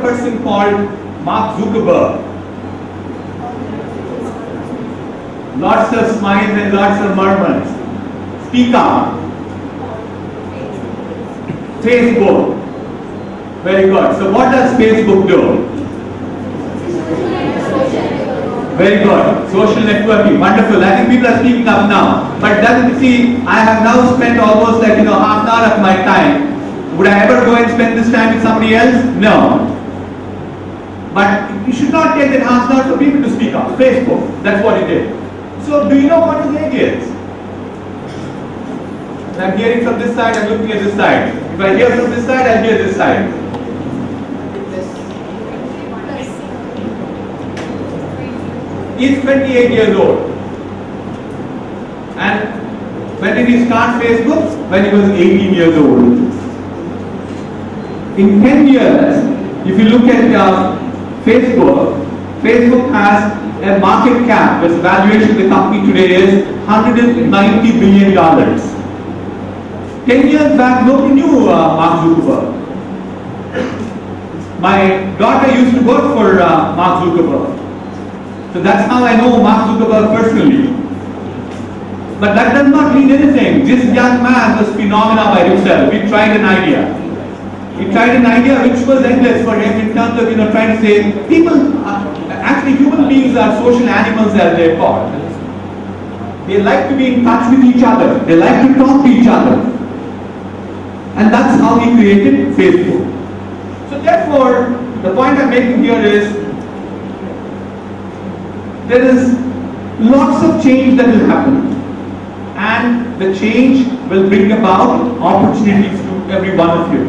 person called Mark Zuckerberg? Lots of smiles and lots of murmurs. Speak up. Facebook. Very good. So what does Facebook do? Very good. Social networking. Wonderful. I think people are speaking up now. But doesn't see, I have now spent almost like half an hour of my time. Would I ever go and spend this time with somebody else? No. But you should not take that half an hour for people to speak up. Facebook. That's what it did. So do you know what his age is? I'm hearing from this side, I'm looking at this side. If I hear from this side, I'll hear this side. He's 28 years old. And when did he start Facebook? When he was 18 years old. In 10 years, if you look at Facebook has a market cap, the valuation of the company today is $190 billion. 10 years back, nobody knew Mark Zuckerberg. My daughter used to work for Mark Zuckerberg. So that's how I know Mark Zuckerberg personally. But that does not mean anything. This young man was phenomena by himself. We tried an idea. He tried an idea which was endless for him in terms of trying to say people, actually human beings are social animals as they're called. They like to be in touch with each other. They like to talk to each other. And that's how he created Facebook. So therefore, the point I'm making here is there is lots of change that will happen. And the change will bring about opportunities to every one of you.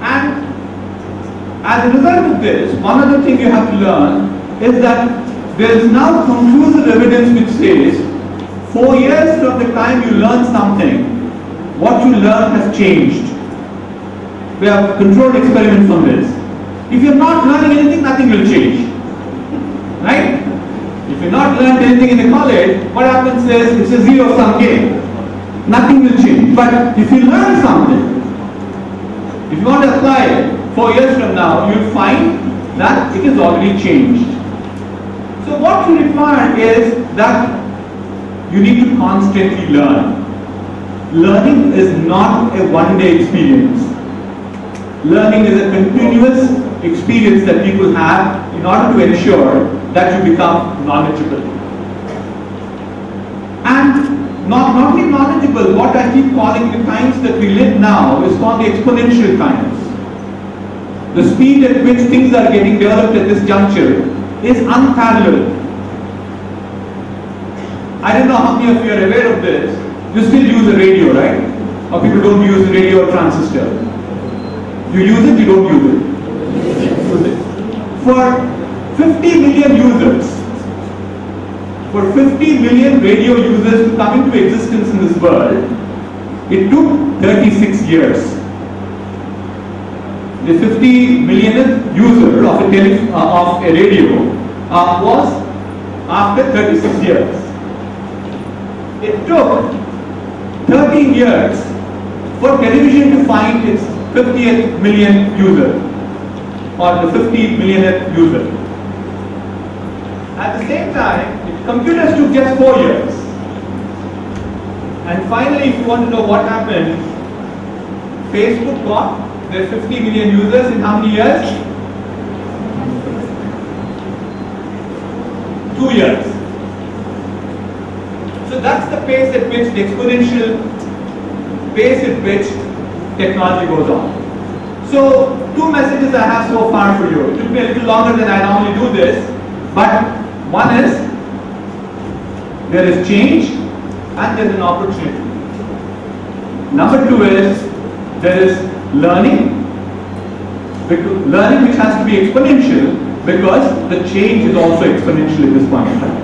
And as a result of this, one other thing you have to learn is that there is now conclusive evidence which says 4 years from the time you learn something, what you learn has changed. We have controlled experiments on this. If you're not learning anything, nothing will change. Right? If you're not learning anything in the college, what happens is it's a zero-sum game. Nothing will change. But if you learn something, if you want to apply it 4 years from now, you'll find that it has already changed. So what you require is that you need to constantly learn. Learning is not a one-day experience. Learning is a continuous experience that people have in order to ensure that you become knowledgeable. And not only knowledgeable, what I keep calling the times that we live now is called the exponential times. The speed at which things are getting developed at this juncture is unparalleled. I don't know how many of you are aware of this. You still use a radio, right? Or people don't use a radio or transistor. You use it, you don't use it. Use it. For 50 million users, for 50 million radio users to come into existence in this world, it took 36 years. The 50 millionth user of a radio was after 36 years. It took 13 years for television to find its 50th million user, or the 50 millionth user. At the same time, computers took just 4 years. And finally, if you want to know what happened, Facebook got their 50 million users in how many years? 2 years. So that's the pace at which, the exponential pace at which technology goes on. So, two messages I have so far for you. It took me a little longer than I normally do this, but one is, there is change and there is an opportunity. Number two is, there is learning. Learning which has to be exponential because the change is also exponential at this point in time.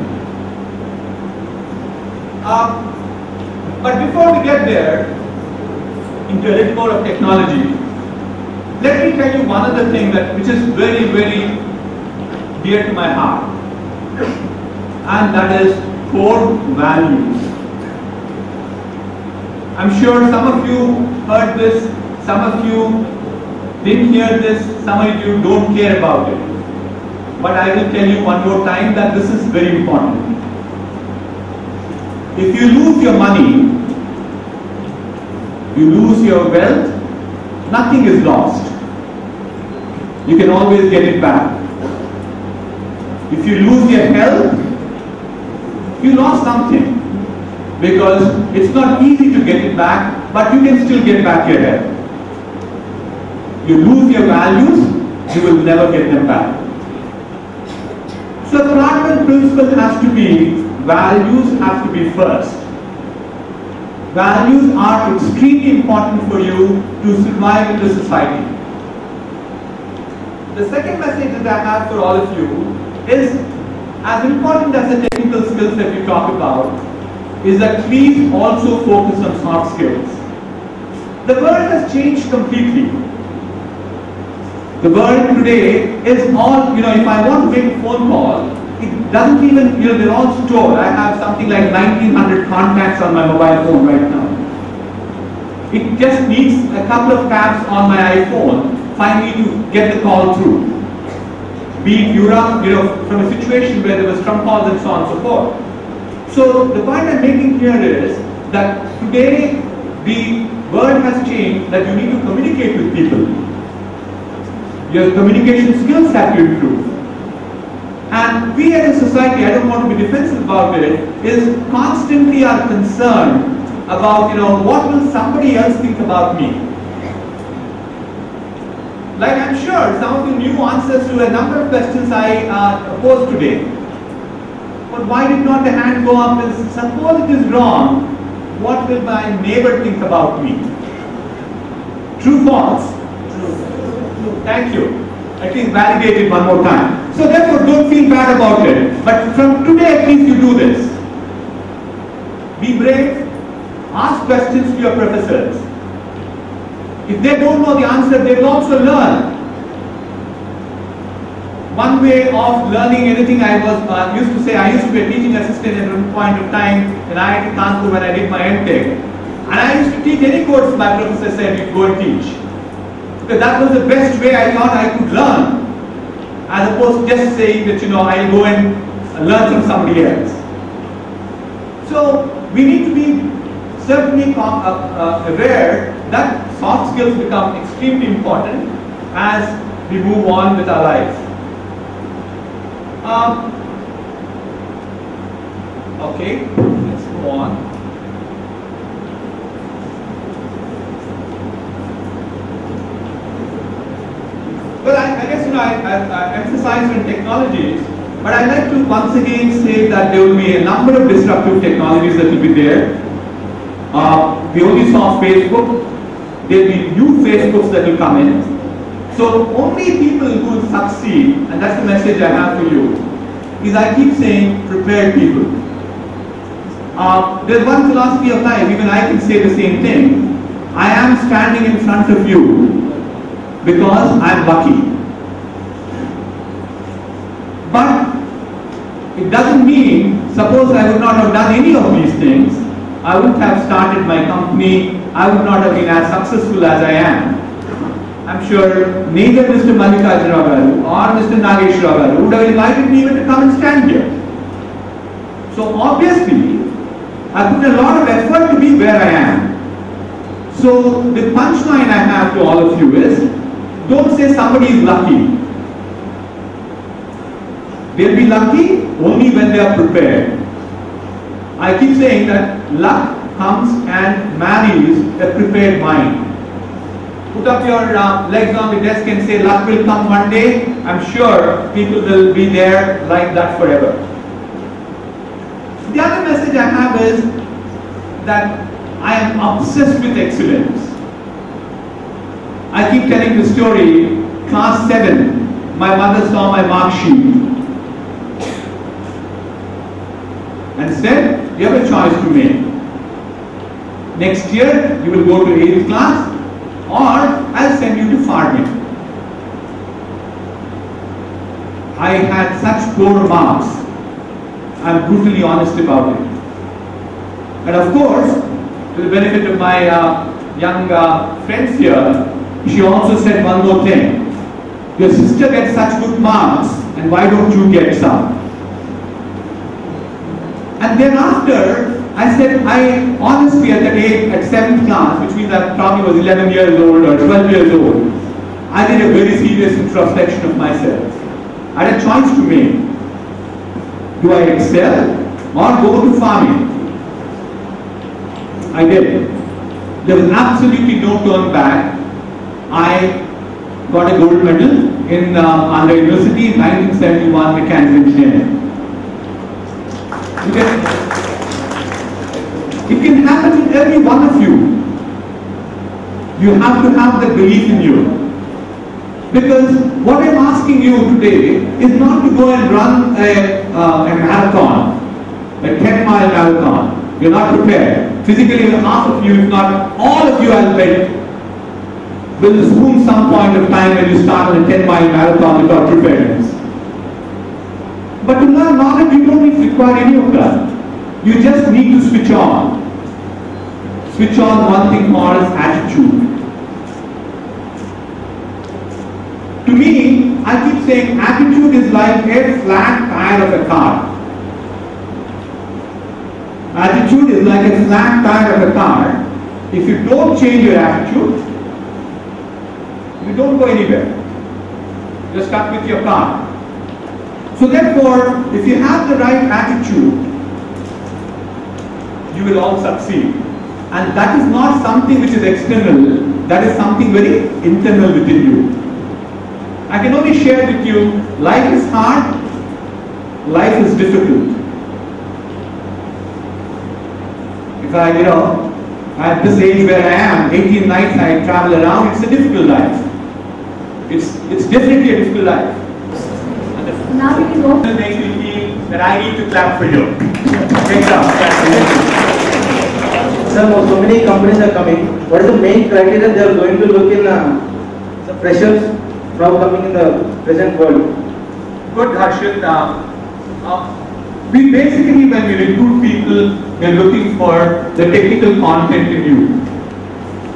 But before we get there, into a little more of technology, let me tell you one other thing which is very, very dear to my heart, and that is core values. I'm sure some of you heard this, some of you didn't hear this, some of you don't care about it. But I will tell you one more time that this is very important. If you lose your money, you lose your wealth, nothing is lost. You can always get it back. If you lose your health, you lost something. Because it's not easy to get it back, but you can still get back your health. You lose your values, you will never get them back. So the cardinal principle has to be, values have to be first. Values are extremely important for you to survive in the society. The second message that I have for all of you is, as important as the technical skills that we talk about, is that please also focus on soft skills. The world has changed completely. The world today is all, if I want to make a phone call, it doesn't even, they're all stored. I have something like 1900 contacts on my mobile phone right now. It just needs a couple of taps on my iPhone finally to get the call through. Be it Europe, from a situation where there was Trump calls and so on and so forth. So the point I'm making here is that today the world has changed, that you need to communicate with people. Your communication skills have to improve. And we as a society, I don't want to be defensive about it, is constantly are concerned about, what will somebody else think about me? Like I'm sure some of you knew answers to a number of questions I posed today. But why did not the hand go up? Is suppose it is wrong, what will my neighbor think about me? True, false? True. Thank you. At least validate it one more time. So therefore don't feel bad about it. But from today at least you do this. Be brave. Ask questions to your professors. If they don't know the answer, they will also learn. One way of learning anything, I used to be a teaching assistant at one point of time in IIT Kanpur when I did my MTech. And I used to teach any course my professor said you go and teach. Because that was the best way I thought I could learn. As opposed to just saying that, I'll go and learn from somebody else. So we need to be certainly aware that soft skills become extremely important as we move on with our lives. Okay, let's go on. Well, I guess I emphasized on technologies, but I'd like to once again say that there will be a number of disruptive technologies that will be there. We only saw Facebook. There will be new Facebooks that will come in. So only people who will succeed, and that's the message I have for you, is I keep saying prepared people. There's one philosophy of life, even I can say the same thing. I am standing in front of you because I'm lucky. But it doesn't mean, suppose I would not have done any of these things, I wouldn't have started my company, I would not have been as successful as I am. I'm sure neither Mr. Mallikarjuna Garu or Mr. Nageshwara Garu would have invited me even to come and stand here. So obviously, I put a lot of effort to be where I am. So the punchline I have to all of you is, don't say somebody is lucky. They'll be lucky only when they are prepared. I keep saying that luck comes and marries a prepared mind. Put up your legs on the desk and say luck will come one day. I'm sure people will be there like that forever. The other message I have is that I am obsessed with excellence. I keep telling the story, class 7, my mother saw my mark sheet and said, you have a choice to make. Next year you will go to 8th class or I'll send you to farming. I had such poor marks. I'm brutally honest about it. And of course, to the benefit of my young friends here, she also said one more thing. Your sister gets such good marks, and why don't you get some? And thereafter, I said, I honestly at that age, at 7th class, which means I probably was 11 years old or 12 years old, I did a very serious introspection of myself. I had a choice to make. Do I excel or go to farming? I did. There was absolutely no turn back. I got a gold medal in Andhra University in 1971 mechanical engineering. It can happen to every one of you. You have to have the belief in you. Because what I'm asking you today is not to go and run a marathon, a 10-mile marathon. You're not prepared. Physically, half of you, if not all of you, I'll bet, will swoon some point of time when you start on a 10-mile marathon without preparedness. But to learn knowledge, you don't need to require any of that. You just need to switch on. Switch on one thing called as attitude. To me, I keep saying attitude is like a flat tire of a car. Attitude is like a flat tire of a car. If you don't change your attitude, you don't go anywhere. You're stuck with your car. So therefore, if you have the right attitude, you will all succeed. And that is not something which is external, that is something very internal within you. I can only share with you, life is hard, life is difficult. If at this age where I am, 18 nights I travel around, it's a difficult life. It's definitely a difficult life. Now we can go. It makes me feel that I need to clap for you. Great job. Sir, so many companies are coming. What is the main criteria they are going to look in the freshers now coming in the present world? Good, Harshit. We basically, when we recruit people, we are looking for the technical content in you.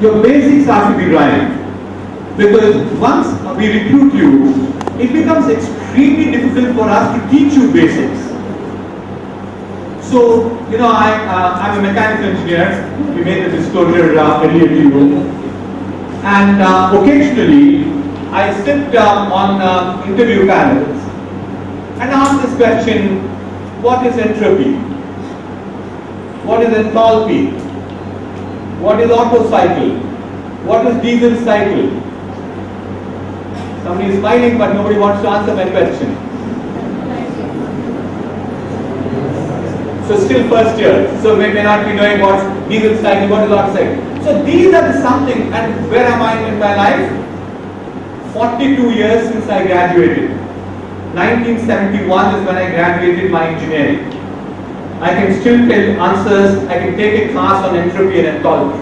Your basics have to be right. Because once we recruit you, it becomes extremely difficult for us to teach you basics. So, I'm a mechanical engineer. We made the disclosure earlier to you. And occasionally, I sit on interview panels and ask this question, what is entropy? What is enthalpy? What is Otto cycle? What is diesel cycle? Somebody is smiling, but nobody wants to answer my question. So still first year, so we may not be knowing what diesel cycle, what is Otto cycle. So these are the something, and where am I in my life? 42 years since I graduated. 1971 is when I graduated my engineering. I can still tell answers, I can take a class on entropy and enthalpy.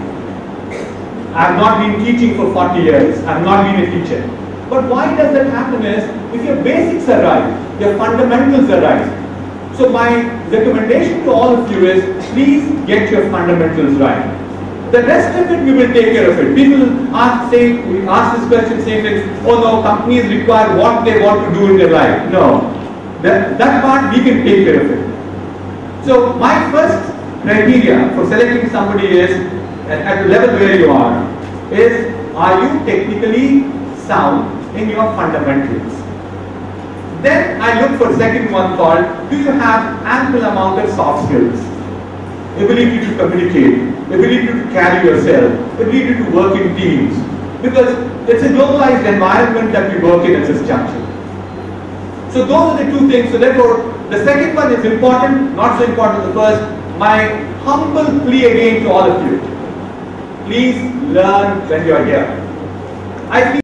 I have not been teaching for 40 years, I have not been a teacher. But why does that happen is, if your basics are right, your fundamentals are right. So my recommendation to all of you is, please get your fundamentals right. The rest of it, we will take care of it. People ask this question saying, oh no, companies require what they want to do in their life. No, that part we can take care of it. So my first criteria for selecting somebody is, at the level where you are you technically sound in your fundamentals? Then I look for second one called, do you have ample amount of soft skills? Ability to communicate, ability to carry yourself, ability to work in teams. Because it's a globalized environment that we work in at this juncture. So those are the two things. So therefore, the second one is important, not so important the first. My humble plea again to all of you. Please learn when you are here. I think